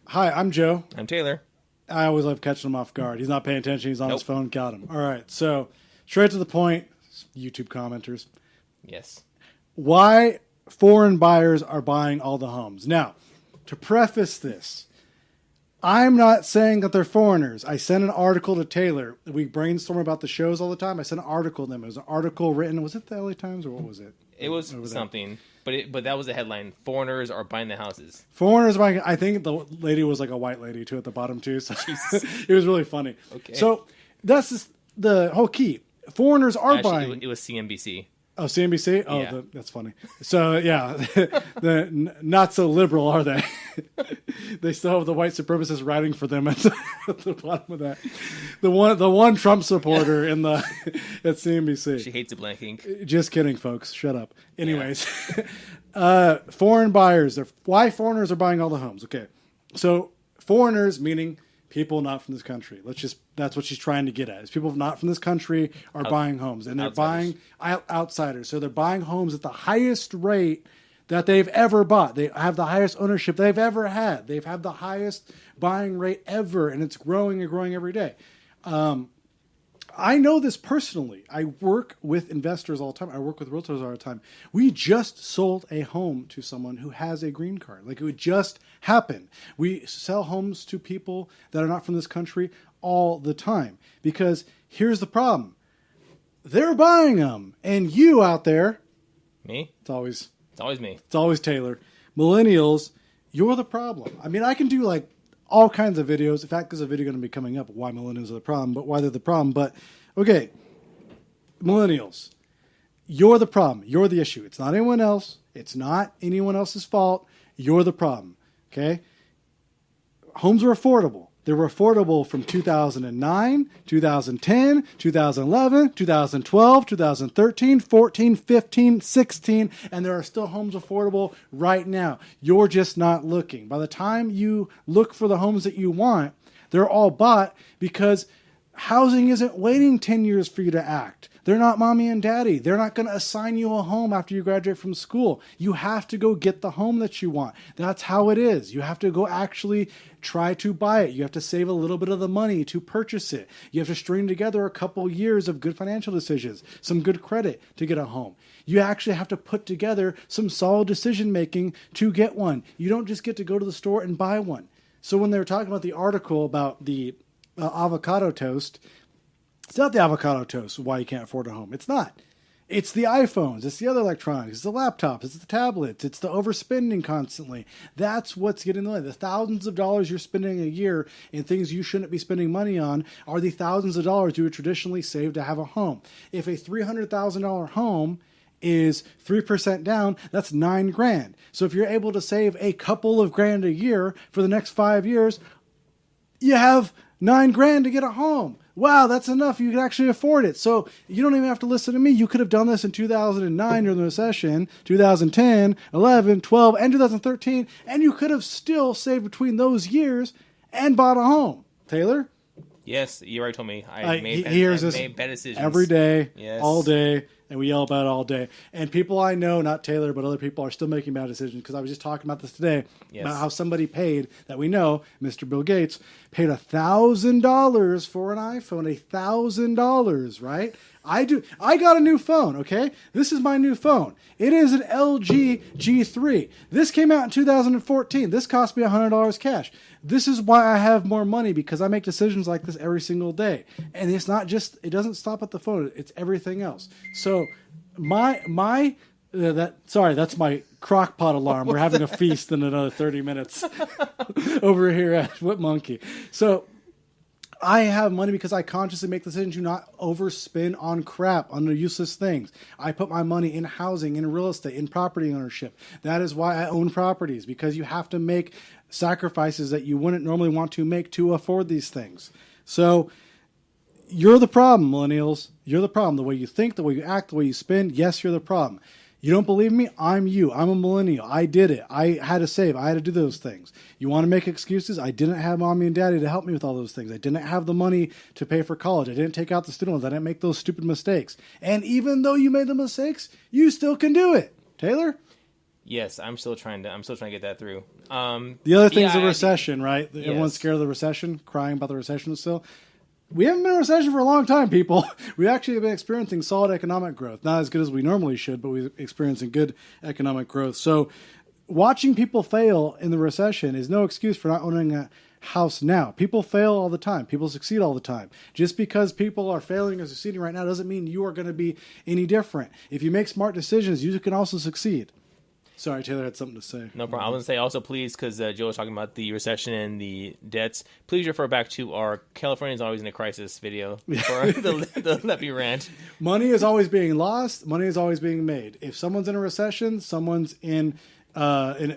Hi, I'm Joe. I'm Taylor. I always love catching him off guard. He's not paying attention. He's on his Nope. phone. Got him. All right. So, straight to the point, YouTube commenters. Yes. Why foreign buyers are buying all the homes. Now, to preface this, I'm not saying that they're foreigners. I sent an article to Taylor. We brainstorm about the shows all the time. I sent an article to them. It was an article written, was it the LA Times or what was it? It was something, but that was the headline. Foreigners are buying the houses. Foreigners buying. I think the lady was like a white lady too at the bottom too. So it was really funny. Okay. So that's just the whole key. Foreigners are Actually, buying. it was CNBC. Oh, CNBC. Oh, Yeah. that's funny. So yeah, not so liberal are they? They still have the white supremacists writing for them at the bottom of that. The one Trump supporter in the at CNBC. She hates the blank ink. Just kidding, folks. Shut up. Anyways, foreign buyers. Why foreigners are buying all the homes? Okay, so foreigners meaning people not from this country. That's what she's trying to get at. Is people not from this country are buying homes, and they're Outsiders. buying outsiders. So they're buying homes at the highest rate that they've ever bought. They have the highest ownership they've ever had. They've had the highest buying rate ever, and it's growing and growing every day. I know this personally. I work with investors all the time. I work with realtors all the time. We just sold a home to someone who has a green card. Like, it would just happen. We sell homes to people that are not from this country all the time. Because here's the problem. They're buying them. And you out there, Me? it's always Me. Taylor, millennials, you're the problem. I mean, I can do like all kinds of videos. In fact, there's a video going to be coming up, why millennials are the problem, but why they're the problem. But okay, millennials, you're the problem. You're the issue. It's not anyone else. It's not anyone else's fault. You're the problem. Okay? Homes are affordable. They were affordable from 2009, 2010, 2011, 2012, 2013, 14, 15, 16, and there are still homes affordable right now. You're just not looking. By the time you look for the homes that you want, they're all bought because housing isn't waiting 10 years for you to act. They're not mommy and daddy. They're not going to assign you a home after you graduate from school. You have to go get the home that you want. That's how it is. You have to go actually try to buy it. You have to save a little bit of the money to purchase it. You have to string together a couple years of good financial decisions, some good credit to get a home. You actually have to put together some solid decision making to get one. You don't just get to go to the store and buy one. So when they were talking about the article about the avocado toast, it's not the avocado toast why you can't afford a home. It's not. It's the iPhones. It's the other electronics. It's the laptops. It's the tablets. It's the overspending constantly. That's what's getting in the way. The thousands of dollars you're spending a year in things you shouldn't be spending money on are the thousands of dollars you would traditionally save to have a home. If a $300,000 home is 3% down, that's $9,000. So if you're able to save a couple of grand a year for the next 5 years, you have $9,000 to get a home. Wow, that's enough. You can actually afford it. So you don't even have to listen to me. You could have done this in 2009 during the recession, 2010, 11, 12, and 2013, and you could have still saved between those years and bought a home. Taylor? Yes, you already told me. He hears this made bad decisions every day, Yes. all day, and we yell about it all day. And people I know, not Taylor, but other people are still making bad decisions because I was just talking about this today Yes. about how somebody paid that we know, Mr. Bill Gates, paid $1,000 for an iPhone, $1,000, right? I got a new phone, okay? This is my new phone. It is an LG G3. This came out in 2014. This cost me $100 cash. This is why I have more money, because I make decisions like this every single day. And it's not just, it doesn't stop at the phone. It's everything else. So that's my crock pot alarm. We're having a feast in another 30 minutes over here at What Monkey. So I have money because I consciously make decisions to not overspend on crap, on the useless things. I put my money in housing, in real estate, in property ownership. That is why I own properties, because you have to make sacrifices that you wouldn't normally want to make to afford these things. So you're the problem, millennials. You're the problem. The way you think, the way you act, the way you spend, yes, you're the problem. You don't believe me? I'm you. I'm a millennial. I did it. I had to save. I had to do those things. You want to make excuses? I didn't have mommy and daddy to help me with all those things. I didn't have the money to pay for college. I didn't take out the student loans. I didn't make those stupid mistakes. And even though you made the mistakes, you still can do it. Taylor? Yes, I'm still trying to get that through. The other thing is the recession, right? Everyone's Yes. scared of the recession, crying about the recession still. We haven't been in a recession for a long time, people. We actually have been experiencing solid economic growth. Not as good as we normally should, but we're experiencing good economic growth. So watching people fail in the recession is no excuse for not owning a house now. People fail all the time. People succeed all the time. Just because people are failing or succeeding right now doesn't mean you are going to be any different. If you make smart decisions, you can also succeed. Sorry, Taylor had something to say. No problem. I was going to say also, please, because Joe was talking about the recession and the debts, please refer back to our California's Always in a Crisis video for the Let Me Rant. Money is always being lost. Money is always being made. If someone's in a recession, someone's in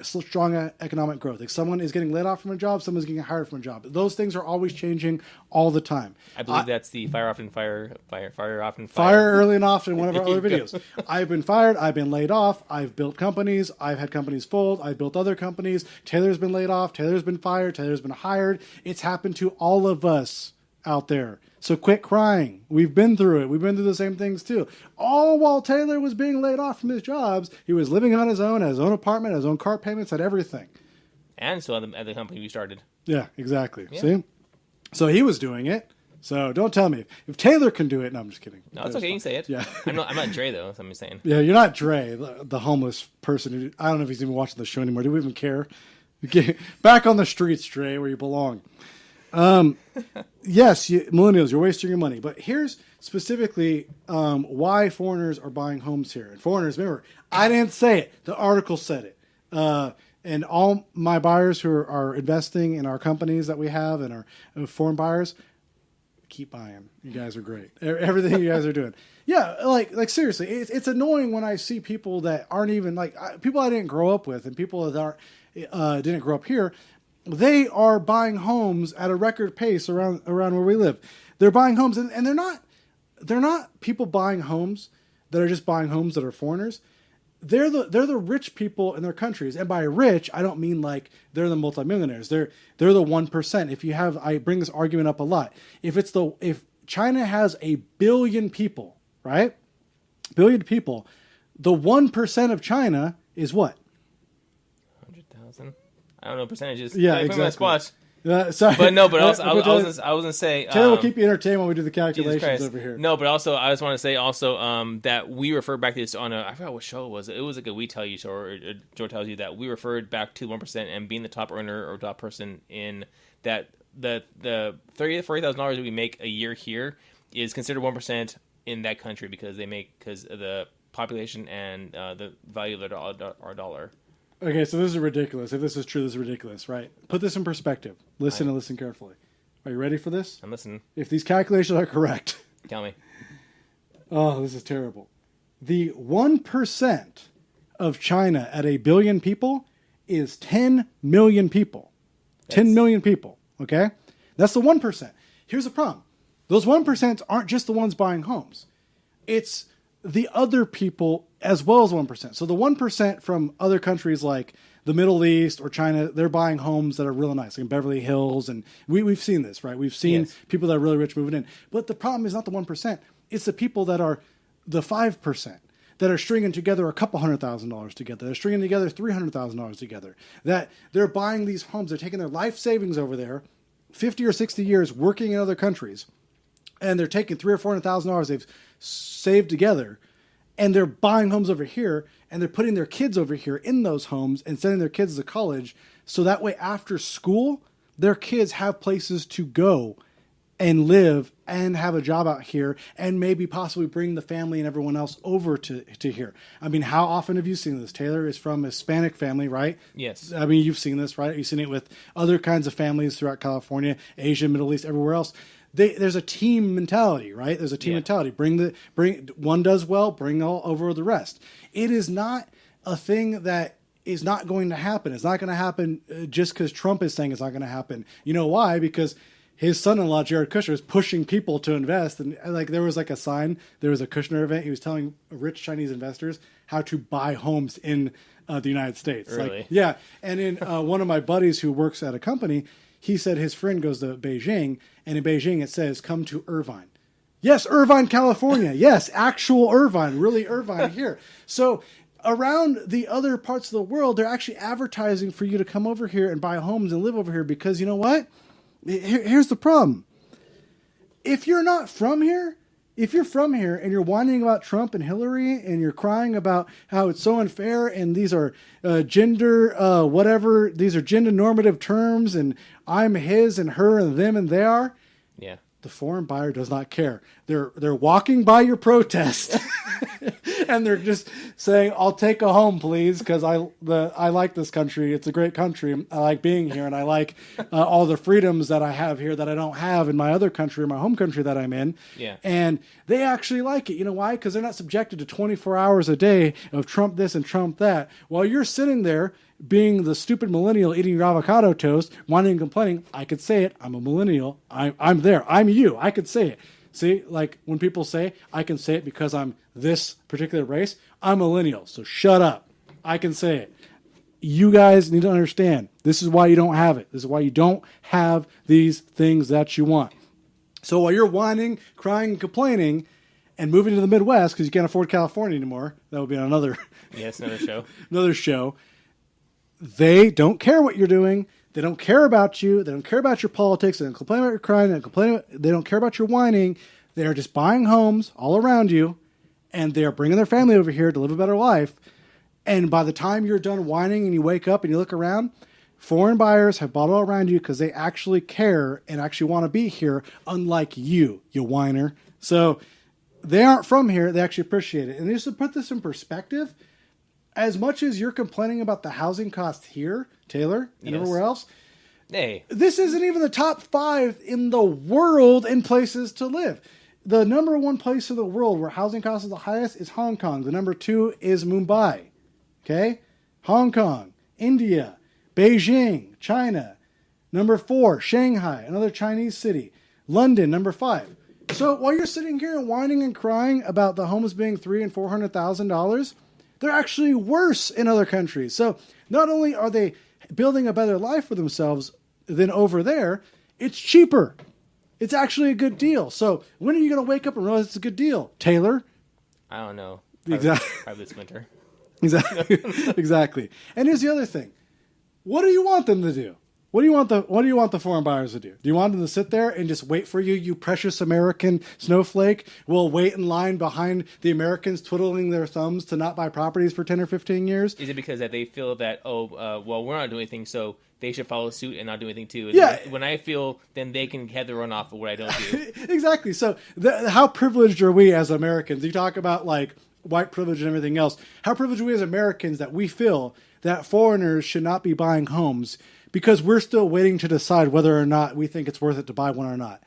strong economic growth. If someone is getting laid off from a job, someone's getting hired from a job. Those things are always changing all the time. I believe that's the fire often, fire often, Fire early and often, one of our other videos. I've been fired. I've been laid off. I've built companies. I've had companies fold. I've built other companies. Taylor's been laid off. Taylor's been fired. Taylor's been hired. It's happened to all of us out there. So quit crying. We've been through it. We've been through the same things too. All while Taylor was being laid off from his jobs, he was living on his own, had his own apartment, had his own car payments, had everything. And still at the company we started. Yeah, exactly. Yeah. See? So he was doing it. So don't tell me. If Taylor can do it, no, I'm just kidding. No, it's okay. You can say it. Yeah. I'm not Dre, though, so I'm just saying. Yeah, you're not Dre, the homeless person. Who, I don't know if he's even watching the show anymore. Do we even care? Get back on the streets, Dre, where you belong. Yes, millennials, you're wasting your money. But here's specifically why foreigners are buying homes here. And foreigners, remember, I didn't say it. The article said it. And all my buyers who are investing in our companies that we have and our foreign buyers, keep buying. You guys are great. Everything you guys are doing. Yeah, like seriously, it's annoying when I see people that aren't even people I didn't grow up with and people that didn't grow up here. They are buying homes at a record pace around where we live. They're buying homes, and they're not people buying homes that are just buying homes that are foreigners. They're the rich people in their countries, and by rich, I don't mean like they're the multimillionaires. They're the 1%. I bring this argument up a lot. If China has 1 billion people, right? Billion people, the 1% of China is what? 100,000. I don't know percentages. Yeah, Put me on the spot. Sorry. But no, but also, I was gonna say Taylor will keep you entertained when we do the calculations Jesus Christ. over here. No, but also I just want to say that we refer back to this on I forgot what show it was. It was like a We Tell You show, or Joe tells you that we referred back to 1% and being the top earner or top person in that the $40,000 that we make a year here is considered 1% in that country because of the population and the value of our dollar. Okay, so this is ridiculous. If this is true, this is ridiculous, right? Put this in perspective. Listen and listen carefully. Are you ready for this? I'm listening. If these calculations are correct. Tell me. Oh, this is terrible. The 1% of China at 1 billion people is 10 million people. 10 million people, okay? That's the 1%. Here's the problem. Those 1% aren't just the ones buying homes. It's the other people as well as 1%. So the 1% from other countries like the Middle East or China, they're buying homes that are really nice, like in Beverly Hills. And we've seen this, right? We've seen people that are really rich moving in. But the problem is not the 1%. It's the people that are the 5% that are stringing together a couple $100,000 together. They're stringing together $300,000 together. That they're buying these homes. They're taking their life savings over there, 50 or 60 years working in other countries. And they're taking $300,000 or $400,000 they've saved together, and they're buying homes over here, and they're putting their kids over here in those homes and sending their kids to college, so that way after school, their kids have places to go and live and have a job out here, and maybe possibly bring the family and everyone else over to here. I mean, how often have you seen this? Taylor is from a Hispanic family, right? Yes. I mean, you've seen this, right? You've seen it with other kinds of families throughout California, Asia, Middle East, everywhere else. There's a team mentality, right? There's a team mentality. Bring one does well, bring all over the rest. It is not a thing that is not going to happen. It's not going to happen just because Trump is saying it's not going to happen. You know why? Because his son-in-law, Jared Kushner, is pushing people to invest. And like there was like a sign, there was a Kushner event. He was telling rich Chinese investors how to buy homes in the United States. Really? Like, yeah. And in one of my buddies who works at a company, he said his friend goes to Beijing, and in Beijing it says, come to Irvine. Yes, Irvine, California. Yes, actual Irvine, really Irvine here. So around the other parts of the world, they're actually advertising for you to come over here and buy homes and live over here because you know what? Here's the problem. If you're not from here, if you're from here and you're whining about Trump and Hillary and you're crying about how it's so unfair and these are gender normative terms and I'm his and her and them and they are, Yeah. the foreign buyer does not care. They're walking by your protest and they're just saying, "I'll take a home, please, because I like this country. It's a great country. I like being here, and I like all the freedoms that I have here that I don't have in my other country, my home country that I'm in." Yeah. And they actually like it. You know why? Because they're not subjected to 24 hours a day of Trump this and Trump that. While you're sitting there being the stupid millennial eating your avocado toast, whining and complaining, I could say it. I'm a millennial. I'm there. I'm you. I could say it. See, like when people say, I can say it because I'm this particular race, I'm a millennial. So shut up. I can say it. You guys need to understand. This is why you don't have it. This is why you don't have these things that you want. So while you're whining, crying, and complaining, and moving to the Midwest because you can't afford California anymore, that would be another Yes, another show. another show. They don't care what you're doing. They don't care about you. They don't care about your politics. They don't complain about your crying. They don't care about your whining. They are just buying homes all around you, and they are bringing their family over here to live a better life. And by the time you're done whining and you wake up and you look around, foreign buyers have bought all around you because they actually care and actually want to be here, unlike you whiner. So they aren't from here. They actually appreciate it. And just to put this in perspective, as much as you're complaining about the housing cost here, Taylor, and Yes. everywhere else, Hey. this isn't even the top 5 in the world in places to live. The number 1 place in the world where housing costs is the highest is Hong Kong. The number 2 is Mumbai. Okay? Hong Kong, India, Beijing, China. Number 4, Shanghai, another Chinese city. London, number 5. So while you're sitting here whining and crying about the homes being $300,000 and $400,000, they're actually worse in other countries. So not only are they building a better life for themselves than over there, it's cheaper. It's actually a good deal. So when are you going to wake up and realize it's a good deal? Taylor? I don't know. Exactly. Probably this winter. Exactly. Exactly. And here's the other thing. What do you want them to do? What do you want the foreign buyers to do? Do you want them to sit there and just wait for you, you precious American snowflake? Will wait in line behind the Americans twiddling their thumbs to not buy properties for 10 or 15 years? Is it because that they feel that, well, we're not doing anything, so they should follow suit and not do anything too? And Yeah. when I feel, then they can have the run off of what I don't do. Exactly. So how privileged are we as Americans? You talk about like white privilege and everything else. How privileged are we as Americans that we feel that foreigners should not be buying homes because we're still waiting to decide whether or not we think it's worth it to buy one or not?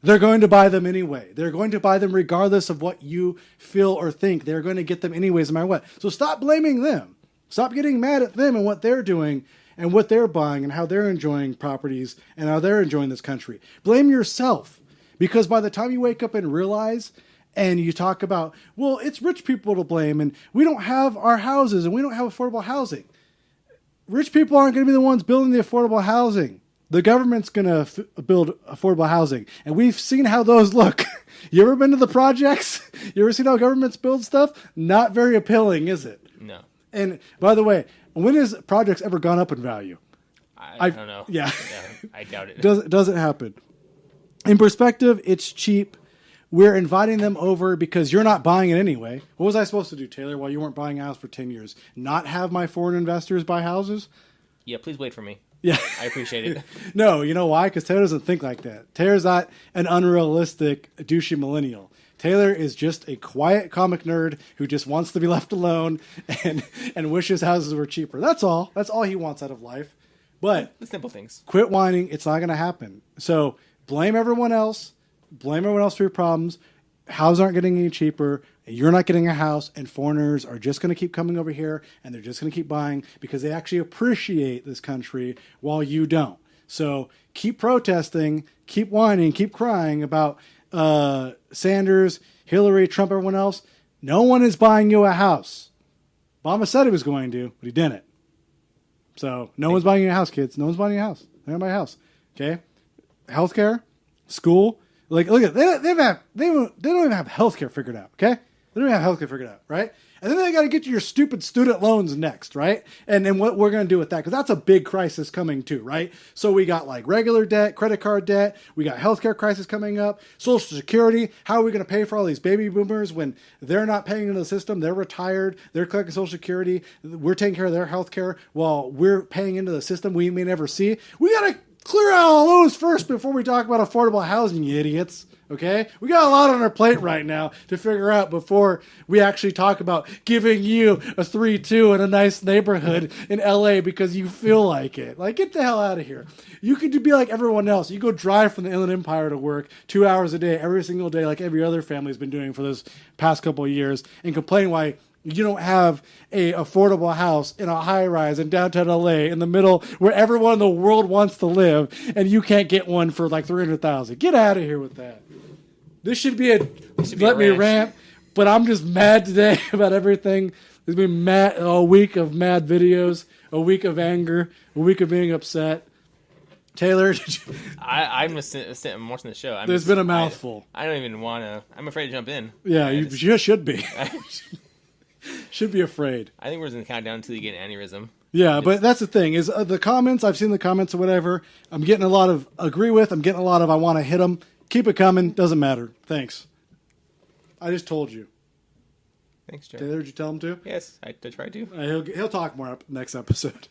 They're going to buy them anyway. They're going to buy them regardless of what you feel or think. They're going to get them anyways, no matter what. So stop blaming them. Stop getting mad at them and what they're doing and what they're buying and how they're enjoying properties and how they're enjoying this country. Blame yourself, because by the time you wake up and realize and you talk about, well, it's rich people to blame and we don't have our houses and we don't have affordable housing. Rich people aren't going to be the ones building the affordable housing. The government's going to build affordable housing. And we've seen how those look. You ever been to the projects? You ever seen how governments build stuff? Not very appealing, is it? No. And by the way, when has projects ever gone up in value? I don't know. Yeah. I doubt it. Doesn't happen. In perspective, it's cheap. We're inviting them over because you're not buying it anyway. What was I supposed to do, Taylor, while you weren't buying a house for 10 years? Not have my foreign investors buy houses? Yeah, please wait for me. Yeah. I appreciate it. No, you know why? Because Taylor doesn't think like that. Taylor's not an unrealistic, douchey millennial. Taylor is just a quiet comic nerd who just wants to be left alone and wishes houses were cheaper. That's all. That's all he wants out of life. But The simple things. quit whining. It's not going to happen. So blame everyone else. Blame everyone else for your problems. Houses aren't getting any cheaper. You're not getting a house, and foreigners are just going to keep coming over here, and they're just going to keep buying because they actually appreciate this country while you don't. So keep protesting, keep whining, keep crying about Sanders, Hillary, Trump, everyone else. No one is buying you a house. Obama said he was going to, but he didn't. So no one's buying you a house, kids. No one's buying you a house. They're going to buy a house. Okay? Healthcare, school. Like, look at they don't even have healthcare figured out. Okay, They don't even have healthcare figured out, right? And then they got to get to your stupid student loans next, right? And then what we're going to do with that, because that's a big crisis coming too, right? So we got like regular debt, credit card debt. We got healthcare crisis coming up, Social Security. How are we going to pay for all these baby boomers when they're not paying into the system? They're retired. They're collecting Social Security. We're taking care of their healthcare while we're paying into the system we may never see. We got to clear out all those first before we talk about affordable housing, you idiots. Okay? We got a lot on our plate right now to figure out before we actually talk about giving you a 3-2 in a nice neighborhood in LA because you feel like it. Like, get the hell out of here. You could be like everyone else. You go drive from the Inland Empire to work 2 hours a day, every single day, like every other family's been doing for this past couple of years, and complain why you don't have a affordable house in a high rise in downtown LA in the middle where everyone in the world wants to live, and you can't get one for like $300,000. Get out of here with that. This should be Let Me Rant, but I'm just mad today about everything. There's been a week of mad videos, a week of anger, a week of being upset. Taylor, I'm just sitting watching the show. There's been a mouthful. I don't even want to. I'm afraid to jump in. Yeah, you should be. Should be afraid. I think we're just going to count down until you get an aneurysm. Yeah, but that's the thing is the comments. I've seen the comments or whatever. I'm getting a lot of agree with. I'm getting a lot of I want to hit them. Keep it coming. Doesn't matter. Thanks. I just told you. Thanks, Joe. Taylor, did you tell him to? Yes, I tried to. He'll talk more up next episode.